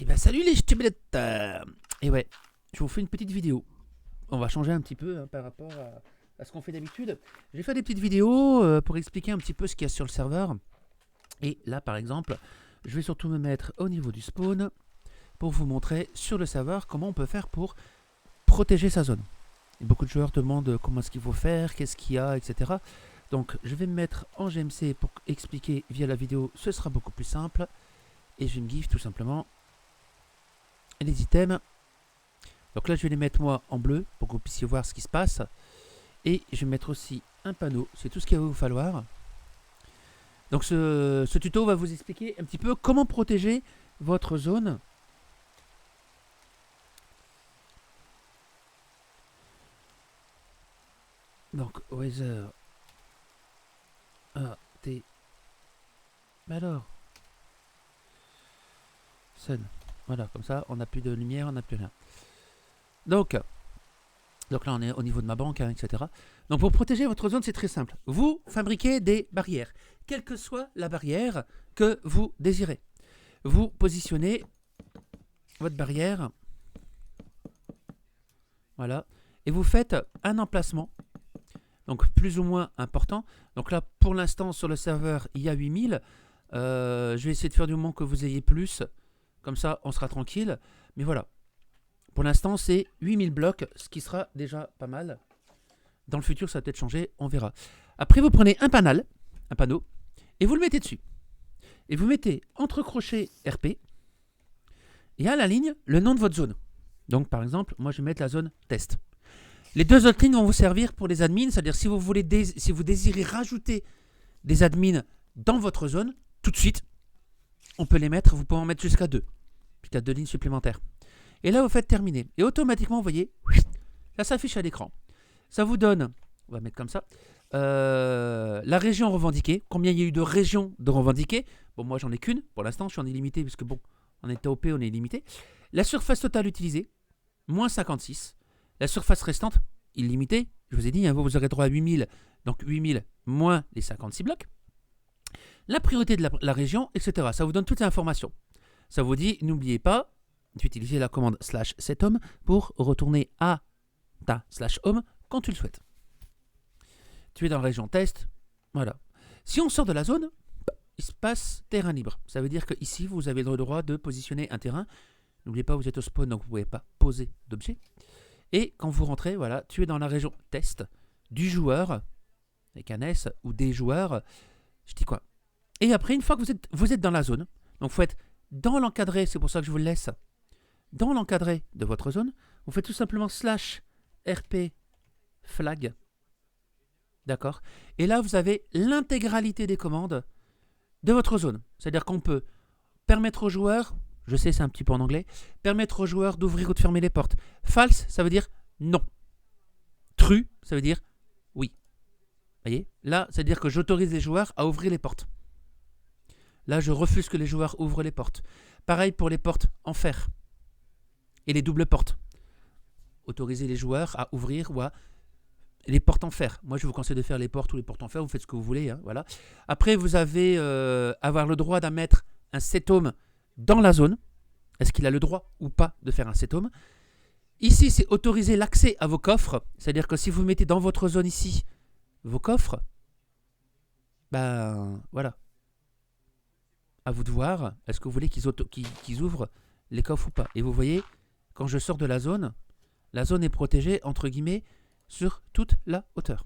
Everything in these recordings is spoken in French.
ben salut les ch'tiblettes. Et ouais, je vous fais une petite vidéo. On va changer un petit peu par rapport à ce qu'on fait d'habitude. Je vais faire des petites vidéos pour expliquer un petit peu ce qu'il y a sur le serveur. Et là par exemple, je vais surtout me mettre au niveau du spawn pour vous montrer sur le serveur comment on peut faire pour protéger sa zone. Et beaucoup de joueurs demandent comment est-ce qu'il faut faire, qu'est-ce qu'il y a, etc. Donc je vais me mettre en GMC pour expliquer via la vidéo, ce sera beaucoup plus simple. Et je vais me give tout simplement les items. Donc là je vais les mettre moi en bleu pour que vous puissiez voir ce qui se passe. Et je vais mettre aussi un panneau, c'est tout ce qu'il va vous falloir. Donc ce tuto va vous expliquer un petit peu comment protéger votre zone. Donc weather T. Mais alors sun. Voilà, comme ça on n'a plus de lumière, on n'a plus rien. Donc là on est au niveau de ma banque, hein, etc. Donc pour protéger votre zone, c'est très simple. Vous fabriquez des barrières, quelle que soit la barrière que vous désirez. Vous positionnez votre barrière, voilà, et vous faites un emplacement, donc plus ou moins important. Donc là, pour l'instant, sur le serveur, il y a 8000. Je vais essayer de faire du moment que vous ayez plus, comme ça on sera tranquille. Mais voilà. Pour l'instant, c'est 8000 blocs, ce qui sera déjà pas mal. Dans le futur, ça va peut-être changer, on verra. Après, vous prenez un panneau, et vous le mettez dessus. Et vous mettez entre crochets RP, et à la ligne, le nom de votre zone. Donc, par exemple, moi, je vais mettre la zone test. Les deux autres lignes vont vous servir pour les admins, c'est-à-dire si vous désirez rajouter des admins dans votre zone, tout de suite, on peut les mettre, vous pouvez en mettre jusqu'à 2. Puisqu'il y a 2 lignes supplémentaires. Et là, vous faites terminer. Et automatiquement, vous voyez, ça s'affiche à l'écran. Ça vous donne, on va mettre comme ça, la région revendiquée. Combien il y a eu de régions de revendiquées. Bon, moi, j'en ai qu'une. Pour l'instant, je suis en illimité, puisque bon, on est AOP, on est illimité. La surface totale utilisée, moins 56. La surface restante, illimitée. Je vous ai dit, hein, vous aurez droit à 8000. Donc 8000 moins les 56 blocs. La priorité de la région, etc. Ça vous donne toutes les informations. Ça vous dit, n'oubliez pas d'utiliser la commande /sethome pour retourner à ta /home quand tu le souhaites. Tu es dans la région test, voilà. Si on sort de la zone, il se passe terrain libre. Ça veut dire qu'ici, vous avez le droit de positionner un terrain. N'oubliez pas, vous êtes au spawn, donc vous ne pouvez pas poser d'objet. Et quand vous rentrez, voilà, tu es dans la région test du joueur, avec un S, ou des joueurs, je dis quoi. Et après, une fois que vous êtes dans la zone, donc vous êtes dans l'encadré, c'est pour ça que je vous le laisse, dans l'encadré de votre zone, vous faites tout simplement /rp flag. D'accord. Et là, vous avez l'intégralité des commandes de votre zone. C'est-à-dire qu'on peut permettre aux joueurs, je sais c'est un petit peu en anglais, permettre aux joueurs d'ouvrir ou de fermer les portes. False, ça veut dire non. True, ça veut dire oui. Vous voyez? Là, ça veut dire que j'autorise les joueurs à ouvrir les portes. Là, je refuse que les joueurs ouvrent les portes. Pareil pour les portes en fer. Et les doubles portes. Autoriser les joueurs à ouvrir ou à les portes en fer. Moi, je vous conseille de faire les portes ou les portes en fer. Vous faites ce que vous voulez. Hein, voilà. Après, vous avez avoir le droit d'en mettre un sethome dans la zone. Est-ce qu'il a le droit ou pas de faire un sethome? Ici, c'est autoriser l'accès à vos coffres. C'est-à-dire que si vous mettez dans votre zone ici vos coffres, ben voilà. À vous de voir. Est-ce que vous voulez qu'ils ouvrent les coffres ou pas? Et vous voyez, quand je sors de la zone est protégée, entre guillemets, sur toute la hauteur.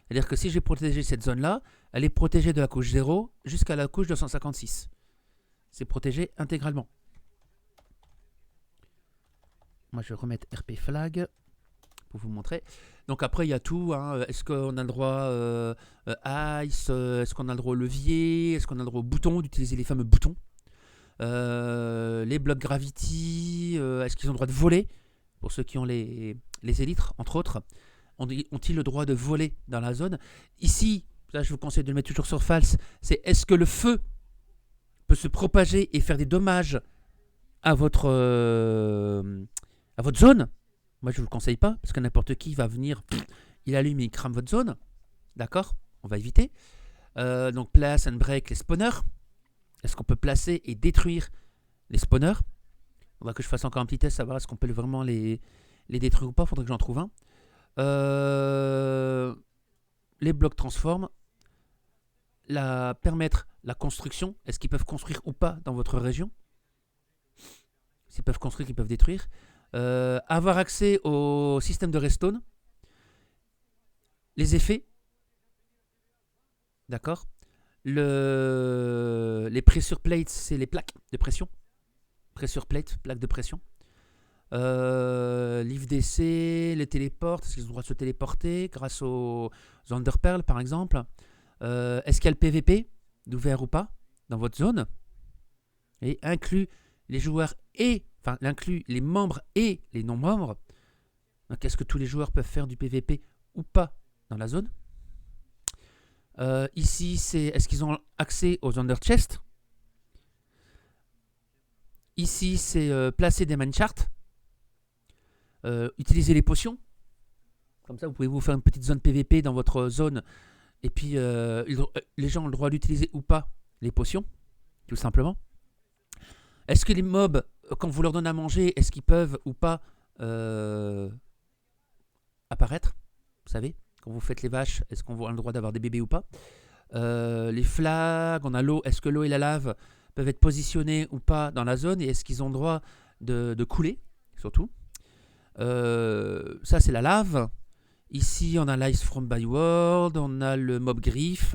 C'est-à-dire que si j'ai protégé cette zone-là, elle est protégée de la couche 0 jusqu'à la couche 256. C'est protégé intégralement. Moi, je vais remettre RP flag pour vous montrer. Donc après, il y a tout. Hein. Est-ce qu'on a le droit ice? Est-ce qu'on a le droit au levier? Est-ce qu'on a le droit au bouton, d'utiliser les fameux boutons? Les blocs gravity, est-ce qu'ils ont le droit de voler? Pour ceux qui ont les élytres, entre autres, ont-ils le droit de voler dans la zone? Ici, là je vous conseille de le mettre toujours sur false, c'est est-ce que le feu peut se propager et faire des dommages à votre zone? Moi je ne vous le conseille pas, parce que n'importe qui va venir, il allume et il crame votre zone. D'accord? On va éviter. Donc place and break les spawners. Est-ce qu'on peut placer et détruire les spawners? Il faudra que je fasse encore un petit test, savoir est-ce qu'on peut vraiment les détruire ou pas. Il faudrait que j'en trouve un. Les blocs transform. Permettre la construction. Est-ce qu'ils peuvent construire ou pas dans votre région? S'ils peuvent construire, ils peuvent détruire. Avoir accès au système de redstone. Les effets. D'accord. Les pressure plates, c'est les plaques de pression. Pressure plate, plaque de pression. Livre d'essai, les téléportes, est-ce qu'ils ont le droit de se téléporter grâce aux Underpearl par exemple. Est-ce qu'il y a le PVP d'ouvert ou pas dans votre zone? Et inclut les joueurs inclut les membres et les non-membres. Donc est-ce que tous les joueurs peuvent faire du PVP ou pas dans la zone? Ici, c'est est-ce qu'ils ont accès aux Underchests? Ici, c'est placer des minecarts. Utiliser les potions. Comme ça, vous pouvez vous faire une petite zone PVP dans votre zone. Et puis, les gens ont le droit d'utiliser ou pas les potions, tout simplement. Est-ce que les mobs, quand vous leur donnez à manger, est-ce qu'ils peuvent ou pas apparaître? Vous savez, quand vous faites les vaches, est-ce qu'on a le droit d'avoir des bébés ou pas? Les flags, on a l'eau. Est-ce que l'eau et la lave peuvent être positionnés ou pas dans la zone? Et est-ce qu'ils ont le droit de couler, surtout? Ça, c'est la lave. Ici, on a l'Ice from Byworld, on a le mob griff,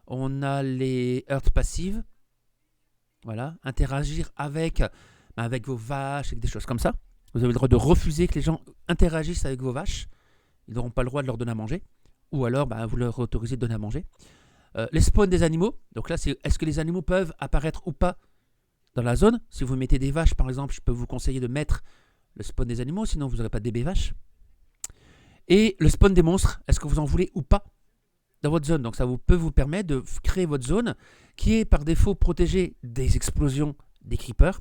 on a les earth passives. Voilà, interagir avec vos vaches, avec des choses comme ça. Vous avez le droit de refuser que les gens interagissent avec vos vaches. Ils n'auront pas le droit de leur donner à manger. Ou alors, vous leur autorisez de donner à manger. Les spawns des animaux. Donc là, c'est est-ce que les animaux peuvent apparaître ou pas dans la zone? Si vous mettez des vaches, par exemple, je peux vous conseiller de mettre le spawn des animaux, sinon vous n'aurez pas de bébés vaches. Et le spawn des monstres, est-ce que vous en voulez ou pas dans votre zone? Donc ça peut vous permettre de créer votre zone qui est par défaut protégée des explosions des creepers.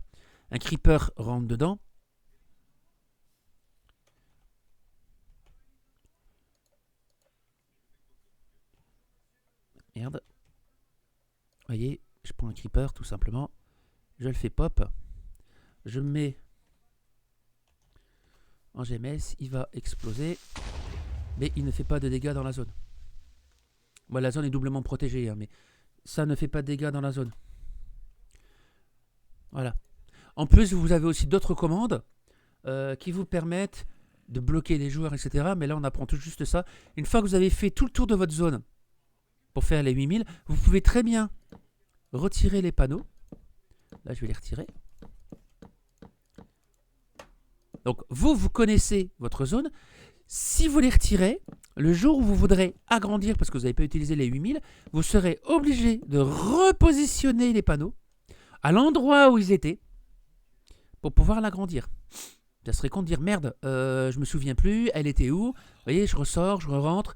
Un creeper rentre dedans. Merde. Vous voyez, je prends un creeper tout simplement. Je le fais pop. Je me mets en GMS. Il va exploser. Mais il ne fait pas de dégâts dans la zone. Bon, la zone est doublement protégée, hein, mais ça ne fait pas de dégâts dans la zone. Voilà. En plus, vous avez aussi d'autres commandes qui vous permettent de bloquer les joueurs, etc. Mais là, on apprend tout juste ça. Une fois que vous avez fait tout le tour de votre zone pour faire les 8000, vous pouvez très bien retirer les panneaux. Là, je vais les retirer. Donc, vous connaissez votre zone. Si vous les retirez, le jour où vous voudrez agrandir, parce que vous n'avez pas utilisé les 8000, vous serez obligé de repositionner les panneaux à l'endroit où ils étaient pour pouvoir l'agrandir. Ça serait con de dire merde, je me souviens plus, elle était où? Vous voyez, je ressors, je rentre.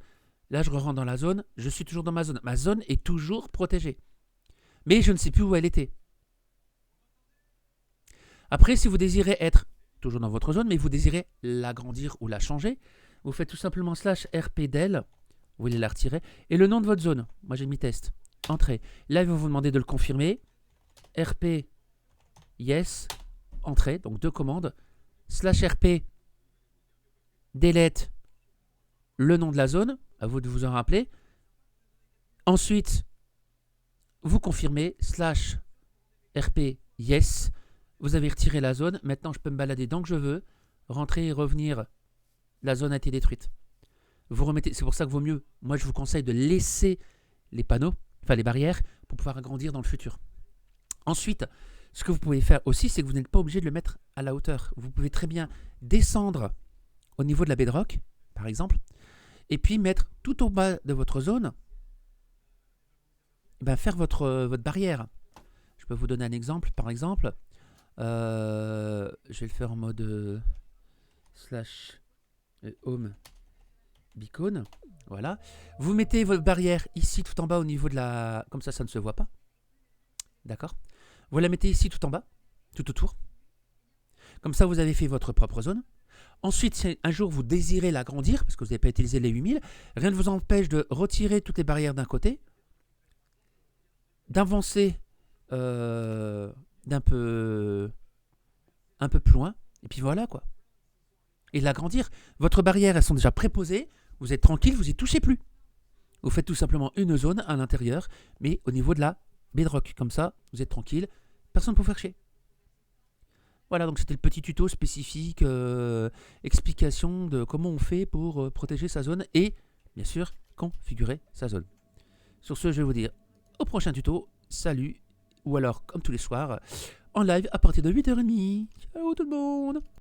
Là, je rentre dans la zone, je suis toujours dans ma zone. Ma zone est toujours protégée. Mais je ne sais plus où elle était. Après, si vous désirez être toujours dans votre zone, mais vous désirez l'agrandir ou la changer, vous faites tout simplement /rpdel, vous voulez la retirer, et le nom de votre zone. Moi, j'ai mis test. Entrée. Là, il va vous demander de le confirmer. rp yes, entrée, donc deux commandes. /rp delete le nom de la zone, à vous de vous en rappeler. Ensuite, vous confirmez /rp yes, vous avez retiré la zone. Maintenant, je peux me balader tant que je veux, rentrer et revenir. La zone a été détruite. Vous remettez, c'est pour ça que vaut mieux. Moi, je vous conseille de laisser les panneaux, enfin les barrières, pour pouvoir agrandir dans le futur. Ensuite, ce que vous pouvez faire aussi, c'est que vous n'êtes pas obligé de le mettre à la hauteur. Vous pouvez très bien descendre au niveau de la bedrock, par exemple, et puis mettre tout au bas de votre zone, faire votre barrière. Je peux vous donner un exemple, par exemple. Je vais le faire en mode /home beacon. Voilà. Vous mettez votre barrière ici tout en bas au niveau de la... Comme ça, ça ne se voit pas. D'accord? Vous la mettez ici tout en bas, tout autour. Comme ça, vous avez fait votre propre zone. Ensuite, si un jour vous désirez l'agrandir, parce que vous n'avez pas utilisé les 8000, rien ne vous empêche de retirer toutes les barrières d'un côté, d'avancer d'un peu un peu plus loin, et puis voilà quoi. Et l'agrandir. Votre barrière, elles sont déjà préposées, vous êtes tranquille, vous y touchez plus. Vous faites tout simplement une zone à l'intérieur, mais au niveau de la bedrock. Comme ça, vous êtes tranquille, personne ne peut vous faire chier. Voilà, donc c'était le petit tuto spécifique, explication de comment on fait pour protéger sa zone et, bien sûr, configurer sa zone. Sur ce, je vais vous dire au prochain tuto. Salut, ou alors, comme tous les soirs, en live à partir de 8h30. Ciao tout le monde!